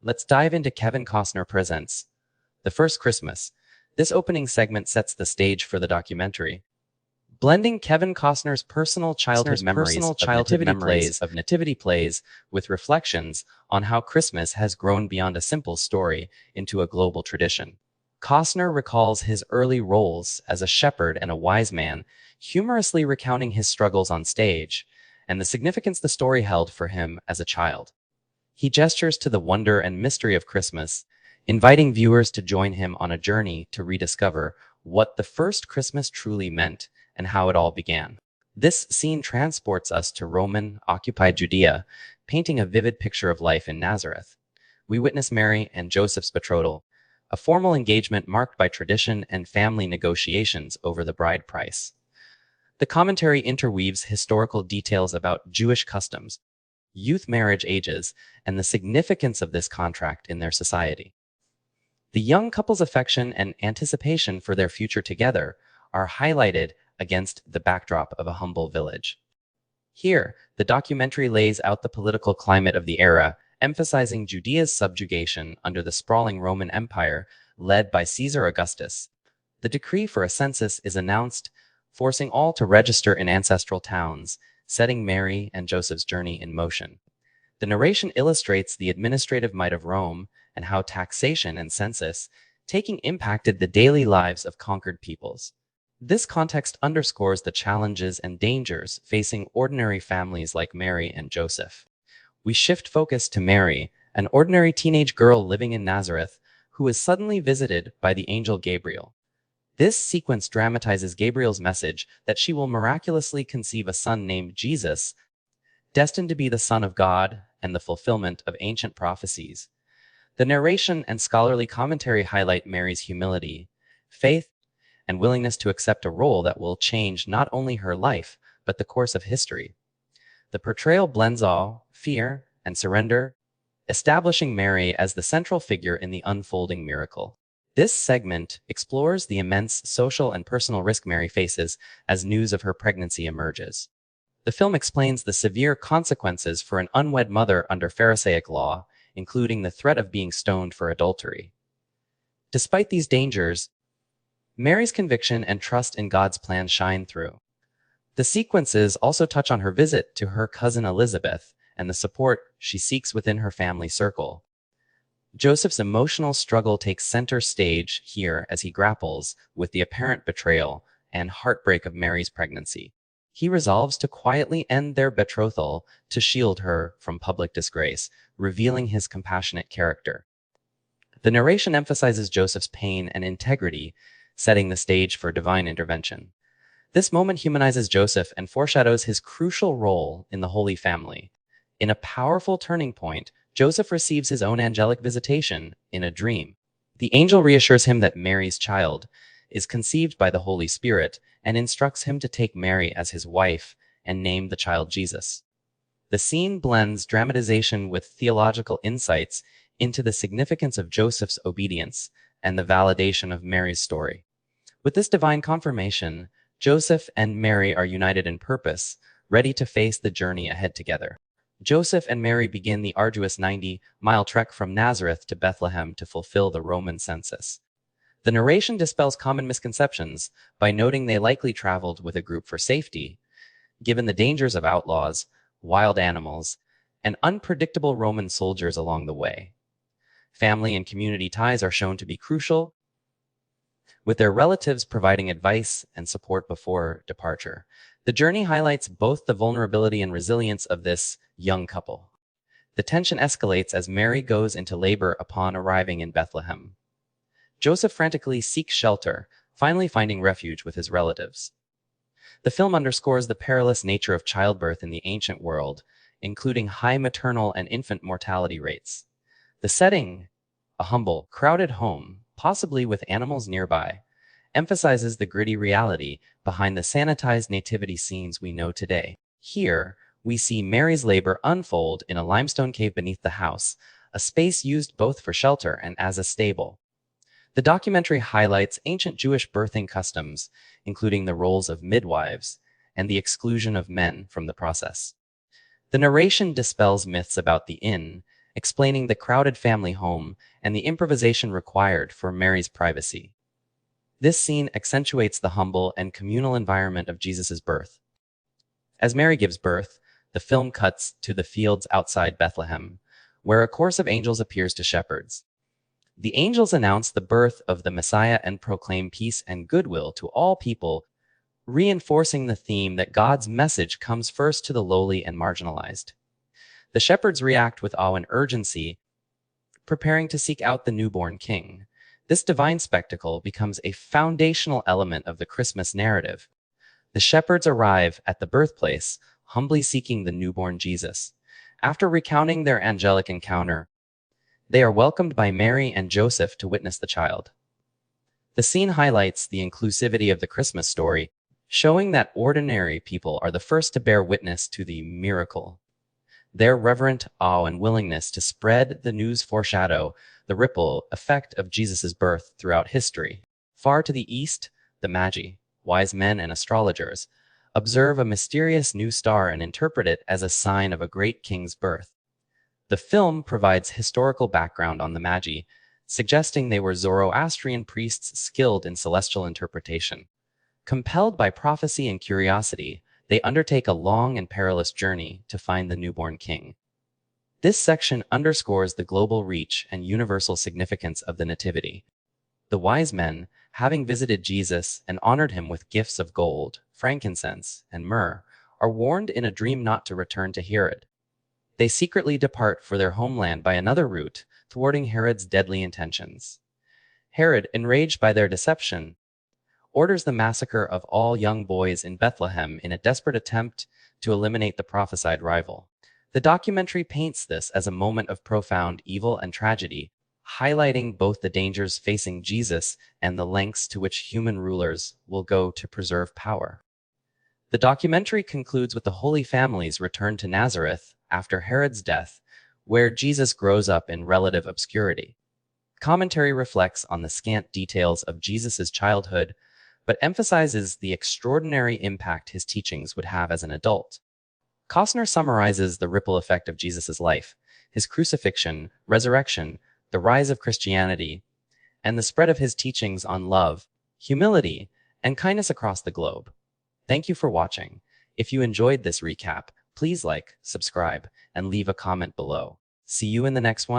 Let's dive into Kevin Costner Presents, The First Christmas. This opening segment sets the stage for the documentary, blending Kevin Costner's personal childhood nativity plays with reflections on how Christmas has grown beyond a simple story into a global tradition. Costner recalls his early roles as a shepherd and a wise man, humorously recounting his struggles on stage and the significance the story held for him as a child. He gestures to the wonder and mystery of Christmas, inviting viewers to join him on a journey to rediscover what the first Christmas truly meant and how it all began. This scene transports us to Roman-occupied Judea, painting a vivid picture of life in Nazareth. We witness Mary and Joseph's betrothal, a formal engagement marked by tradition and family negotiations over the bride price. The commentary interweaves historical details about Jewish customs, youth marriage ages, and the significance of this contract in their society. The young couple's affection and anticipation for their future together are highlighted against the backdrop of a humble village. Here, the documentary lays out the political climate of the era, emphasizing Judea's subjugation under the sprawling Roman Empire led by Caesar Augustus. The decree for a census is announced, forcing all to register in ancestral towns, setting Mary and Joseph's journey in motion. The narration illustrates the administrative might of Rome and how taxation and census taking impacted the daily lives of conquered peoples. This context underscores the challenges and dangers facing ordinary families like Mary and Joseph. We shift focus to Mary, an ordinary teenage girl living in Nazareth, who is suddenly visited by the angel Gabriel. This sequence dramatizes Gabriel's message that she will miraculously conceive a son named Jesus, destined to be the Son of God and the fulfillment of ancient prophecies. The narration and scholarly commentary highlight Mary's humility, faith, and willingness to accept a role that will change not only her life, but the course of history. The portrayal blends awe, fear, and surrender, establishing Mary as the central figure in the unfolding miracle. This segment explores the immense social and personal risk Mary faces as news of her pregnancy emerges. The film explains the severe consequences for an unwed mother under Pharisaic law, including the threat of being stoned for adultery. Despite these dangers, Mary's conviction and trust in God's plan shine through. The sequences also touch on her visit to her cousin Elizabeth and the support she seeks within her family circle. Joseph's emotional struggle takes center stage here as he grapples with the apparent betrayal and heartbreak of Mary's pregnancy. He resolves to quietly end their betrothal to shield her from public disgrace, revealing his compassionate character. The narration emphasizes Joseph's pain and integrity, setting the stage for divine intervention. This moment humanizes Joseph and foreshadows his crucial role in the Holy Family. In a powerful turning point, Joseph receives his own angelic visitation in a dream. The angel reassures him that Mary's child is conceived by the Holy Spirit and instructs him to take Mary as his wife and name the child Jesus. The scene blends dramatization with theological insights into the significance of Joseph's obedience and the validation of Mary's story. With this divine confirmation, Joseph and Mary are united in purpose, ready to face the journey ahead together. Joseph and Mary begin the arduous 90-mile trek from Nazareth to Bethlehem to fulfill the Roman census. The narration dispels common misconceptions by noting they likely traveled with a group for safety, given the dangers of outlaws, wild animals, and unpredictable Roman soldiers along the way. Family and community ties are shown to be crucial, with their relatives providing advice and support before departure. The journey highlights both the vulnerability and resilience of this young couple. The tension escalates as Mary goes into labor upon arriving in Bethlehem. Joseph frantically seeks shelter, finally finding refuge with his relatives. The film underscores the perilous nature of childbirth in the ancient world, including high maternal and infant mortality rates. The setting, a humble, crowded home, possibly with animals nearby, emphasizes the gritty reality behind the sanitized nativity scenes we know today. Here, we see Mary's labor unfold in a limestone cave beneath the house, a space used both for shelter and as a stable. The documentary highlights ancient Jewish birthing customs, including the roles of midwives and the exclusion of men from the process. The narration dispels myths about the inn explaining the crowded family home and the improvisation required for Mary's privacy. This scene accentuates the humble and communal environment of Jesus' birth. As Mary gives birth, the film cuts to the fields outside Bethlehem, where a chorus of angels appears to shepherds. The angels announce the birth of the Messiah and proclaim peace and goodwill to all people, reinforcing the theme that God's message comes first to the lowly and marginalized. The shepherds react with awe and urgency, preparing to seek out the newborn king. This divine spectacle becomes a foundational element of the Christmas narrative. The shepherds arrive at the birthplace, humbly seeking the newborn Jesus. After recounting their angelic encounter, they are welcomed by Mary and Joseph to witness the child. The scene highlights the inclusivity of the Christmas story, showing that ordinary people are the first to bear witness to the miracle. Their reverent awe and willingness to spread the news foreshadow the ripple effect of Jesus' birth throughout history. Far to the east, the Magi, wise men and astrologers, observe a mysterious new star and interpret it as a sign of a great king's birth. The film provides historical background on the Magi, suggesting they were Zoroastrian priests skilled in celestial interpretation. Compelled by prophecy and curiosity, they undertake a long and perilous journey to find the newborn king. This section underscores the global reach and universal significance of the Nativity. The wise men, having visited Jesus and honored him with gifts of gold, frankincense, and myrrh, are warned in a dream not to return to Herod. They secretly depart for their homeland by another route, thwarting Herod's deadly intentions. Herod, enraged by their deception, orders the massacre of all young boys in Bethlehem in a desperate attempt to eliminate the prophesied rival. The documentary paints this as a moment of profound evil and tragedy, highlighting both the dangers facing Jesus and the lengths to which human rulers will go to preserve power. The documentary concludes with the Holy Family's return to Nazareth after Herod's death, where Jesus grows up in relative obscurity. Commentary reflects on the scant details of Jesus' childhood, but emphasizes the extraordinary impact his teachings would have as an adult. Costner summarizes the ripple effect of Jesus' life, his crucifixion, resurrection, the rise of Christianity, and the spread of his teachings on love, humility, and kindness across the globe. Thank you for watching. If you enjoyed this recap, please like, subscribe, and leave a comment below. See you in the next one.